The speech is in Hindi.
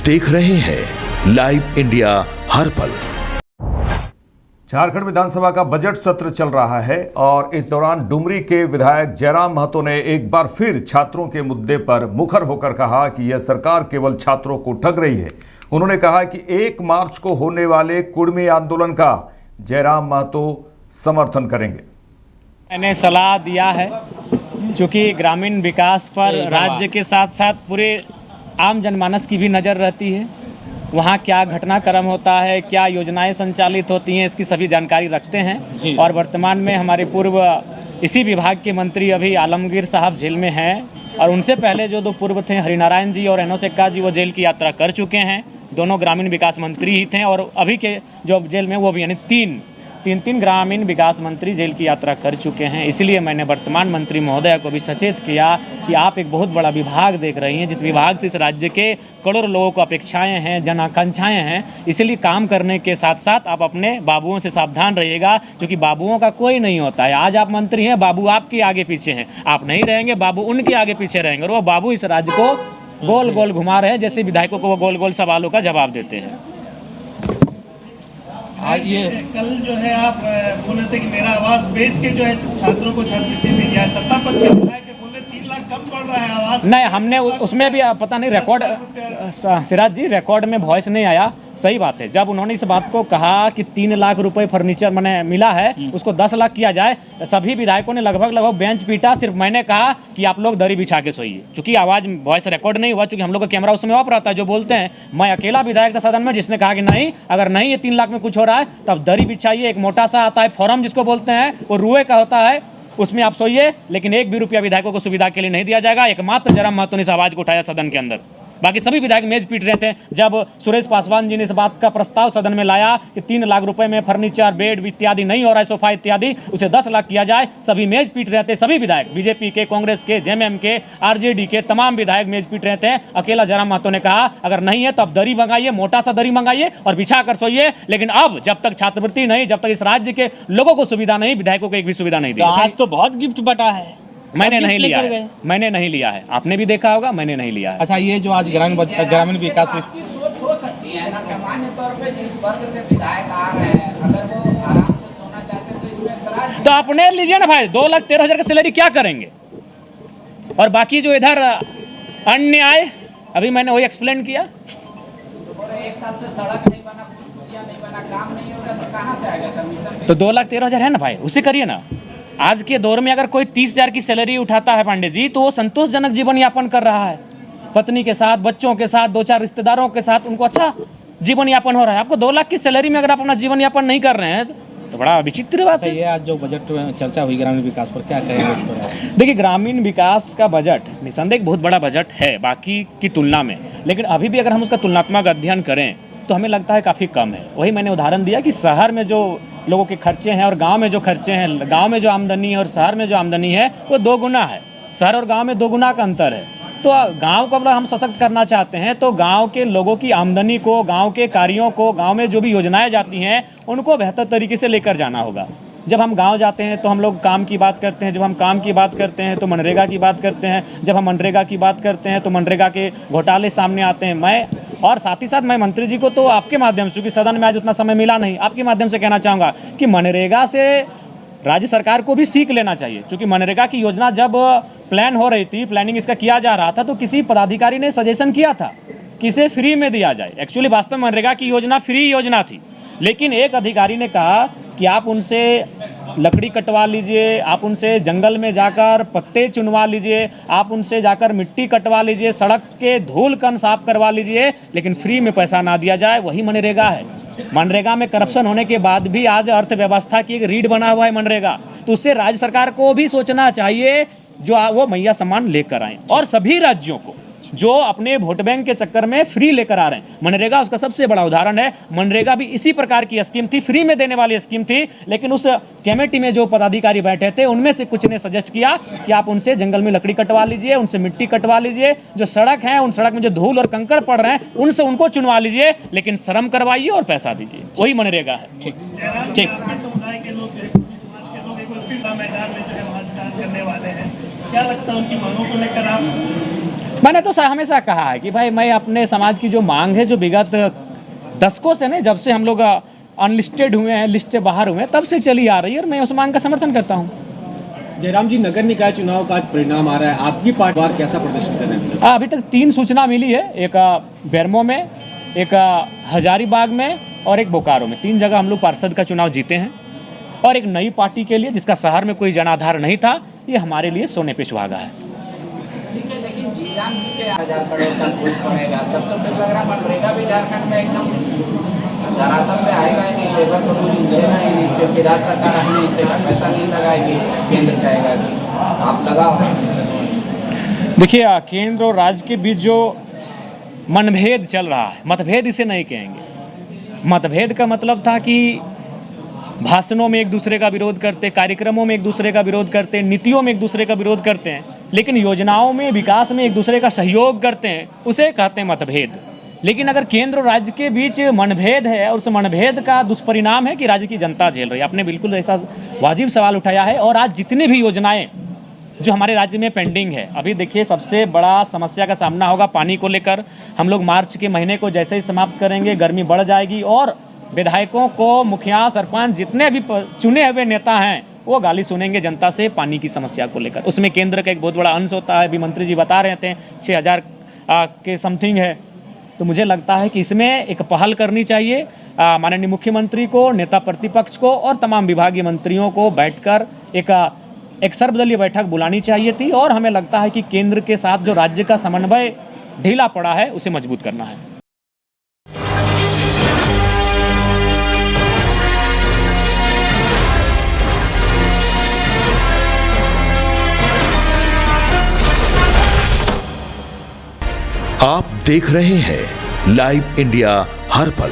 देख रहे हैं लाइव इंडिया हर पल। झारखंड विधानसभा का बजट सत्र चल रहा है और इस दौरान डुमरी के विधायक जयराम महतो ने एक बार फिर छात्रों के मुद्दे पर मुखर होकर कहा कि यह सरकार केवल छात्रों को ठग रही है। उन्होंने कहा कि 1 मार्च को होने वाले कुर्मी आंदोलन का जयराम महतो समर्थन करेंगे। मैंने सलाह दिया है, क्योंकि ग्रामीण विकास पर राज्य के साथ साथ पूरे आम जनमानस की भी नज़र रहती है। वहाँ क्या घटनाक्रम होता है, क्या योजनाएं संचालित होती हैं, इसकी सभी जानकारी रखते हैं। और वर्तमान में हमारे पूर्व इसी विभाग के मंत्री अभी आलमगीर साहब जेल में हैं, और उनसे पहले जो 2 पूर्व थे हरिनारायण जी और एनोस एक्का जी, वो जेल की यात्रा कर चुके हैं। दोनों ग्रामीण विकास मंत्री ही थे, और अभी के जो जेल में वो भी, यानी तीन ग्रामीण विकास मंत्री जेल की यात्रा कर चुके हैं। इसलिए मैंने वर्तमान मंत्री महोदय को भी सचेत किया कि आप एक बहुत बड़ा विभाग देख रही हैं, जिस विभाग से इस राज्य के करोड़ों लोगों को अपेक्षाएं हैं, जन आकांक्षाएं हैं। इसलिए काम करने के साथ साथ आप अपने बाबुओं से सावधान रहिएगा, क्योंकि बाबुओं का कोई नहीं होता है। आज आप मंत्री हैं, बाबू आपके आगे पीछे हैं, आप नहीं रहेंगे, बाबू उनके आगे पीछे रहेंगे, और वो बाबू इस राज्य को गोल गोल घुमा रहे हैं, जैसे विधायकों को वो गोल गोल सवालों का जवाब देते हैं। ये कल जो है आप बोले थे कि मेरा आवास बेच के जो है छात्रों को छात्रवृत्ति दी जाए, सत्ता पक्ष के विधायक बोले 3 लाख कम पड़ रहा है आवास। नहीं, हमने उसमें भी पता नहीं रिकॉर्ड, सिराज जी रिकॉर्ड में वॉइस नहीं आया। सही बात है, जब उन्होंने इस बात को कहा कि 3 लाख रुपए फर्नीचर मैंने मिला है, उसको 10 लाख किया जाए, सभी विधायकों ने लगभग बेंच पीटा। सिर्फ मैंने कहा कि आप लोग दरी बिछा के सोइए, चूंकि आवाज़ वॉइस रिकॉर्ड नहीं हुआ, चूंकि हम लोग का कैमरा उसमें ऑफ रहता है। जो बोलते हैं, मैं अकेला विधायक था सदन में जिसने कहा कि नहीं, अगर नहीं ये 3 लाख में कुछ हो रहा है तब दरी बिछाइए। एक मोटा सा आता है फॉर्म जिसको बोलते हैं, वो रुए का होता है, उसमें आप सोइए, लेकिन 1 भी रुपया विधायकों को सुविधा के लिए नहीं दिया जाएगा। एकमात्र जयराम महतो ने इस आवाज़ को उठाया सदन के अंदर, बाकी सभी विधायक मेज पीट रहे थे। जब सुरेश पासवान जी ने इस बात का प्रस्ताव सदन में लाया कि 3 लाख रुपए में फर्नीचर, बेड इत्यादि नहीं हो रहा है, सोफा इत्यादि, उसे 10 लाख किया जाए, सभी मेज पीट रहे थे। सभी विधायक, बीजेपी के, कांग्रेस के, जेएमएम के, आरजेडी के तमाम विधायक मेज पीट रहे थे। अकेला जयराम महतो ने कहा अगर नहीं है तो अब दरी मंगाइए, मोटा सा दरी मंगाइए और बिछा कर सोइए। लेकिन अब जब तक छात्रवृत्ति नहीं, जब तक इस राज्य के लोगों को सुविधा नहीं, विधायकों को एक भी सुविधा नहीं दी। आज तो बहुत गिफ्ट बटा है, मैंने नहीं लिया है, मैंने नहीं लिया है, आपने भी देखा होगा, मैंने नहीं लिया है। अच्छा, ये जो आज ग्रामीण विकास में सोच हो सकती है ना, सामान्य तौर पे जिस वर्ग से विधायक आ रहे हैं, अगर वो आराम से सोना चाहते हैं तो इसमें ऐतराज तो अपने लीजिए ना भाई, 2,13,000 का सैलरी क्या करेंगे? और बाकी जो इधर अन्याय, अभी मैंने वही एक्सप्लेन किया। तो 1 साल से सड़क नहीं बना, पुलिया नहीं बना, काम नहीं हो रहा, तो कहाँ से आएगा कमीशन? तो 2,13,000 है ना भाई, उसे करिए ना। आज के दौर में अगर कोई 30,000 की सैलरी उठाता है पांडे जी, तो वो संतोषजनक जीवन यापन कर रहा है, पत्नी के साथ, बच्चों के साथ, 2-4 रिश्तेदारों के साथ, उनको अच्छा जीवन यापन हो रहा है। आपको 2 लाख की सैलरी में अगर आप अपना जीवन यापन नहीं कर रहे हैं तो बड़ा विचित्र बात है। ये आज जो बजट में चर्चा हुई ग्रामीण विकास पर, क्या कहेंगे इस पर? देखिए, ग्रामीण विकास का बजट निसंदेह बहुत बड़ा बजट है बाकी की तुलना में, लेकिन अभी भी अगर हम उसका तुलनात्मक अध्ययन करें तो हमें लगता है काफ़ी कम है। वही मैंने उदाहरण दिया कि शहर में जो लोगों के खर्चे हैं और गांव में जो खर्चे हैं, गांव में जो आमदनी है और शहर में जो आमदनी है वो 2 गुना है। शहर और गांव में 2 गुना का अंतर है। तो गांव को अगर हम सशक्त करना चाहते हैं तो गांव के लोगों की आमदनी को, गांव के कार्यों को, गांव में जो भी योजनाएं जाती हैं उनको बेहतर तरीके से लेकर जाना होगा। जब हम गांव जाते हैं तो हम लोग काम की बात करते हैं, जब हम काम की बात करते हैं तो मनरेगा की बात करते हैं, जब हम मनरेगा की बात करते हैं तो मनरेगा के घोटाले सामने आते हैं। मैं और साथ ही साथ मैं मंत्री जी को तो आपके माध्यम से, क्योंकि सदन में आज उतना समय मिला नहीं, आपके माध्यम से कहना चाहूँगा कि मनरेगा से राज्य सरकार को भी सीख लेना चाहिए। क्योंकि मनरेगा की योजना जब प्लान हो रही थी, प्लानिंग इसका किया जा रहा था, तो किसी पदाधिकारी ने सजेशन किया था कि इसे फ्री में दिया जाए। एक्चुअली वास्तव में मनरेगा की योजना फ्री योजना थी, लेकिन एक अधिकारी ने कहा कि आप उनसे लकड़ी कटवा लीजिए, आप उनसे जंगल में जाकर पत्ते चुनवा लीजिए, आप उनसे जाकर मिट्टी कटवा लीजिए, सड़क के धूल कण साफ करवा लीजिए, लेकिन फ्री में पैसा ना दिया जाए। वही मनरेगा है। मनरेगा में करप्शन होने के बाद भी आज अर्थव्यवस्था की एक रीढ़ बना हुआ है मनरेगा। तो उससे राज्य सरकार को भी सोचना चाहिए, जो वो मैया सम्मान लेकर आए, और सभी राज्यों को जो अपने वोट बैंक के चक्कर में फ्री लेकर आ रहे हैं। मनरेगा उसका सबसे बड़ा उदाहरण है। मनरेगा भी इसी प्रकार की स्कीम थी, फ्री में देने वाली स्कीम थी, लेकिन उस कमेटी में जो पदाधिकारी बैठे थे उनमें से कुछ ने सजेस्ट किया कि आप उनसे जंगल में लकड़ी कटवा लीजिए, उनसे मिट्टी कटवा लीजिए, जो सड़क है उन सड़क में जो धूल और कंकड़ पड़ रहे हैं उनसे उनको चुनवा लीजिए, लेकिन श्रम करवाइए और पैसा दीजिए। वही मनरेगा है। ठीक ठीक। समुदाय के लोग, समाज के लोग एक बार फिर मैदान में जो है करने वाले हैं, क्या लगता है उनकी मांगों को लेकर आप? मैंने तो हमेशा कहा है कि भाई मैं अपने समाज की जो मांग है, जो विगत दशकों से नहीं, जब से हम लोग अनलिस्टेड हुए हैं, लिस्ट से बाहर हुए हैं, तब से चली आ रही है और मैं उस मांग का समर्थन करता हूँ। जयराम जी, नगर निकाय चुनाव का आज परिणाम आ रहा है, आपकी पार्टी बार कैसा प्रदर्शन कर रहे हैं? अभी तक 3 सूचना मिली है, एक बेरमो में, एक हजारीबाग में और एक बोकारो में। 3 जगह हम लोग पार्षद का चुनाव जीते हैं और एक नई पार्टी के लिए जिसका शहर में कोई जनाधार नहीं था, ये हमारे लिए सोने पे सुहागा है। ठीक है, लेकिन जीराम जी के 1000 करोड़ का कुछ पड़ेगा, तब तो फिर लग रहा मनरेगा भी झारखंड में एकदम धरातल पे आएगा ही नहीं, लेबर को कुछ मिलेगा ही नहीं, क्योंकि राज्य सरकार अपने हिस्से का पैसा नहीं लगाएगी, केंद्र कहेगा कि आप लगाओ। देखिए, केंद्र और राज्य के बीच जो मनभेद चल रहा है, मतभेद इसे नहीं कहेंगे। मतभेद का मतलब था कि भाषणों में एक दूसरे का विरोध करते, कार्यक्रमों में एक दूसरे का विरोध करते, नीतियों में एक दूसरे का विरोध करते हैं, लेकिन योजनाओं में, विकास में एक दूसरे का सहयोग करते हैं, उसे कहते हैं मतभेद। लेकिन अगर केंद्र और राज्य के बीच मनभेद है और उस मनभेद का दुष्परिणाम है कि राज्य की जनता झेल रही है, आपने बिल्कुल ऐसा वाजिब सवाल उठाया है। और आज जितनी भी योजनाएं जो हमारे राज्य में पेंडिंग है, अभी देखिए सबसे बड़ा समस्या का सामना होगा पानी को लेकर। हम लोग मार्च के महीने को जैसे ही समाप्त करेंगे, गर्मी बढ़ जाएगी और विधायकों को, मुखिया, सरपंच, जितने भी चुने हुए नेता हैं, वो गाली सुनेंगे जनता से पानी की समस्या को लेकर। उसमें केंद्र का एक बहुत बड़ा अंश होता है, अभी मंत्री जी बता रहे थे 6000 के समथिंग है। तो मुझे लगता है कि इसमें एक पहल करनी चाहिए माननीय मुख्यमंत्री को, नेता प्रतिपक्ष को और तमाम विभागीय मंत्रियों को बैठकर एक सर्वदलीय बैठक बुलानी चाहिए थी। और हमें लगता है कि केंद्र के साथ जो राज्य का समन्वय ढीला पड़ा है, उसे मजबूत करना है। आप देख रहे हैं लाइव इंडिया हर पल।